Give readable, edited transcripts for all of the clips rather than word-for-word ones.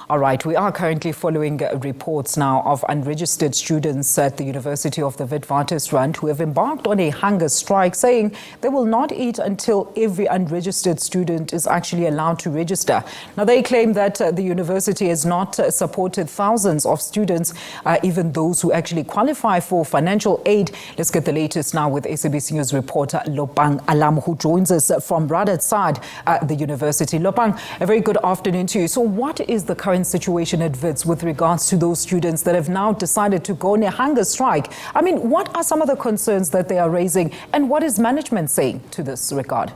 All right, we are currently following reports now of unregistered students at the University of the Witwatersrand who have embarked on a hunger strike, saying they will not eat until every unregistered student is actually allowed to register. Now, they claim that the university has not supported thousands of students, even those who actually qualify for financial aid. Let's get the latest now with SABC News reporter Lopang Alam, who joins us from right outside the university. Lopang, a very good afternoon to you. So what is the current situation at Wits with regards to those students that have now decided to go on a hunger strike? I mean, what are some of the concerns that they are raising, and what is management saying to this regard?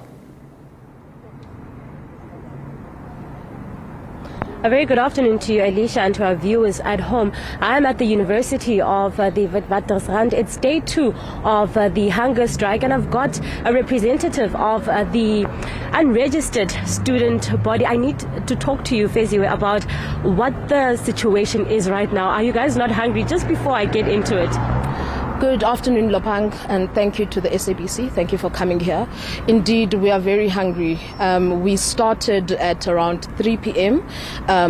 A very good afternoon to you, Alicia, and to our viewers at home. I am at the University of the Witwatersrand. It's day 2 of the hunger strike, and I've got a representative of the unregistered student body. I need to talk to you, Feziwe, about what the situation is right now. Are you guys not hungry? Just before I get into it. Good afternoon, Lopang, and thank you to the SABC. Thank you for coming here. Indeed, we are very hungry. We started at around 3 p.m.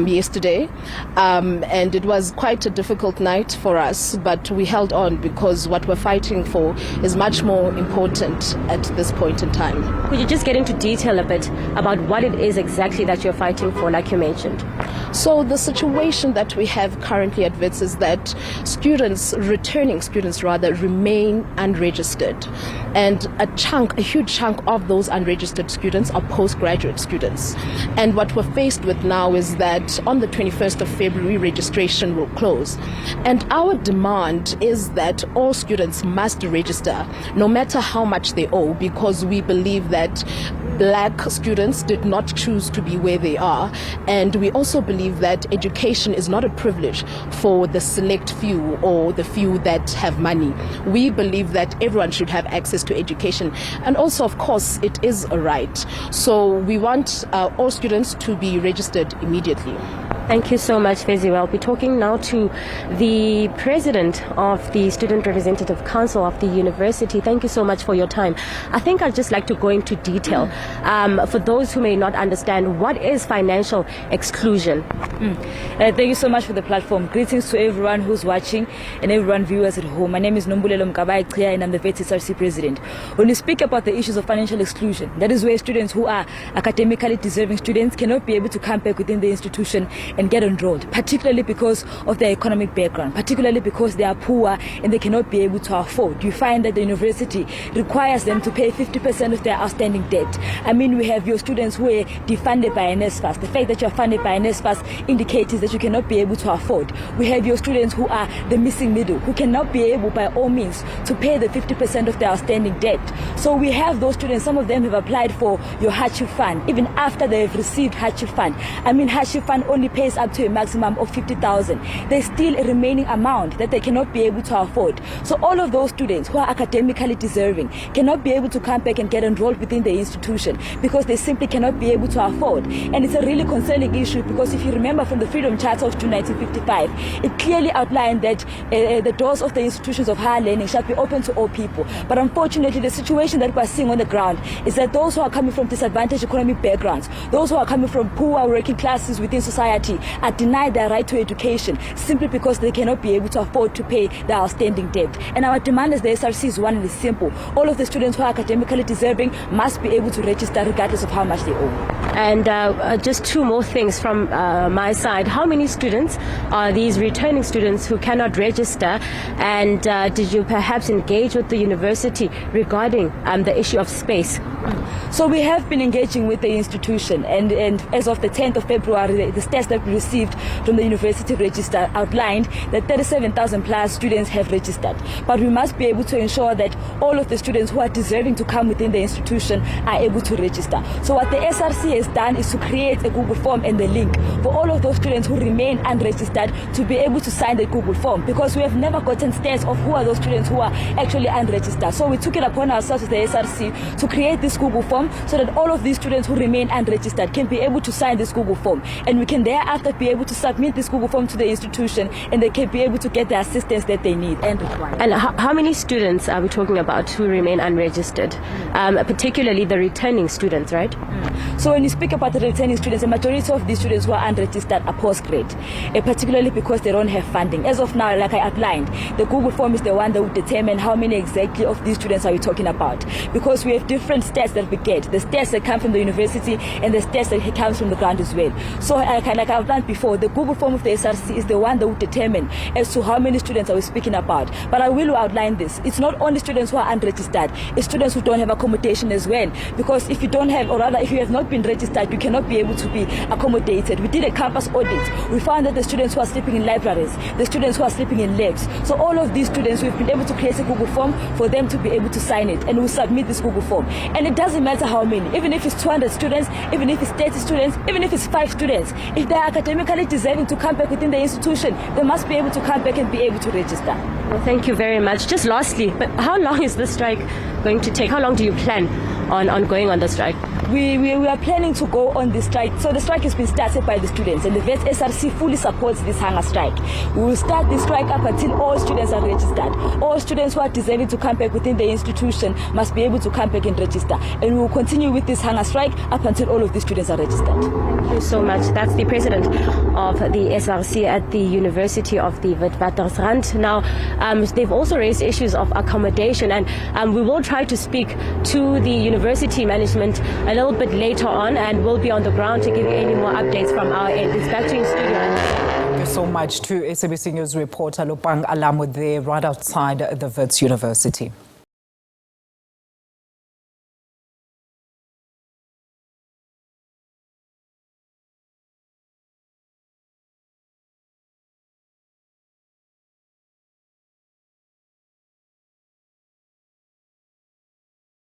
Yesterday, and it was quite a difficult night for us, but we held on because what we're fighting for is much more important at this point in time. Could you just get into detail a bit about what it is exactly that you're fighting for, like you mentioned? So the situation that we have currently at Wits is that returning students remain unregistered, and a huge chunk of those unregistered students are postgraduate students. And what we're faced with now is that on the 21st of February, registration will close, and our demand is that all students must register, no matter how much they owe, because we believe that Black students did not choose to be where they are, and we also believe that education is not a privilege for the select few or the few that have money. We believe that everyone should have access to education, and also, of course, it is a right. So we want all students to be registered immediately. Thank you so much, Feziwe. I'll be talking now to the president of the Student Representative Council of the university. Thank you so much for your time. I think I'd just like to go into detail for those who may not understand, what is financial exclusion? Thank you so much for the platform. Greetings to everyone who's watching and everyone viewers at home. My name is Nombulelo Mkabai, and I'm the Wits SRC president. When we speak about the issues of financial exclusion, that is where students who are academically deserving students cannot be able to come back within the institution and get enrolled, particularly because of their economic background, particularly because they are poor and they cannot be able to afford. You find that the university requires them to pay 50% of their outstanding debt. I mean, we have your students who are defunded by NSFAS. The fact that you are funded by NSFAS indicates that you cannot be able to afford. We have your students who are the missing middle, who cannot be able by all means to pay the 50% of their outstanding debt. So we have those students, some of them have applied for your hardship fund, even after they have received hardship fund. I mean, hardship fund only pays up to a maximum of 50,000. There's still a remaining amount that they cannot be able to afford. So all of those students who are academically deserving cannot be able to come back and get enrolled within the institution because they simply cannot be able to afford. And it's a really concerning issue because if you remember from the Freedom Charter of June 1955, it clearly outlined that the doors of the institutions of higher learning shall be open to all people. But unfortunately, the situation that we're seeing on the ground is that those who are coming from disadvantaged economic backgrounds, those who are coming from poor working classes within society, are denied their right to education simply because they cannot be able to afford to pay their outstanding debt. And our demand as the SRC is one and is simple. All of the students who are academically deserving must be able to register regardless of how much they owe. And just two more things from my side. How many students are these returning students who cannot register? And did you perhaps engage with the university regarding the issue of space? So we have been engaging with the institution, and as of the 10th of February, the stats that we received from the university register outlined that 37,000 plus students have registered. But we must be able to ensure that all of the students who are deserving to come within the institution are able to register. So what the SRC has done is to create a Google form and the link for all of those students who remain unregistered to be able to sign the Google form, because we have never gotten stats of who are those students who are actually unregistered. So we took it upon ourselves as the SRC to create this Google form so that all of these students who remain unregistered can be able to sign this Google form, and we can thereafter be able to submit this Google form to the institution, and they can be able to get the assistance that they need and require. And how many students are we talking about who remain unregistered? Particularly the returning students, right? So when you speak about the returning students, the majority of these students who are unregistered are post-grade, particularly because they don't have funding. As of now, like I outlined, the Google form is the one that will determine how many exactly of these students are we talking about, because we have different stats that we get, the stats that come from the university and the stats that comes from the ground as well. So like I outlined before, the Google form of the SRC is the one that will determine as to how many students are we speaking about. But I will outline this. It's not only students who are unregistered, it's students who don't have accommodation as well, because if you don't have, or rather if you have not been registered, you cannot be able to be accommodated. We did a campus audit. We found that the students who are sleeping in libraries, the students who are sleeping in labs, so all of these students, we've been able to create a Google form for them to be able to sign it, and we'll submit this Google form. And it doesn't matter how many, even if it's 200 students, even if it's 30 students, even if it's 5 students, if they are academically deserving to come back within the institution, they must be able to come back and be able to register. Well, thank you very much. Just lastly, but how long is this strike going to take? How long do you plan on going on the strike? We are planning to go on the strike. So the strike has been started by the students, and the Wits SRC fully supports this hunger strike. We will start the strike up until all students are registered. All students who are deserving to come back within the institution must be able to come back and register. And we will continue with this hunger strike up until all of the students are registered. Thank you so much. That's the president of the SRC at the University of the Witwatersrand. Now, they've also raised issues of accommodation, and we will try to speak to the university management a little bit later on, and we'll be on the ground to give you any more updates from our end. It's back to you in studio. Thank you so much to SABC News reporter Lupang Alamu there right outside the Wits University.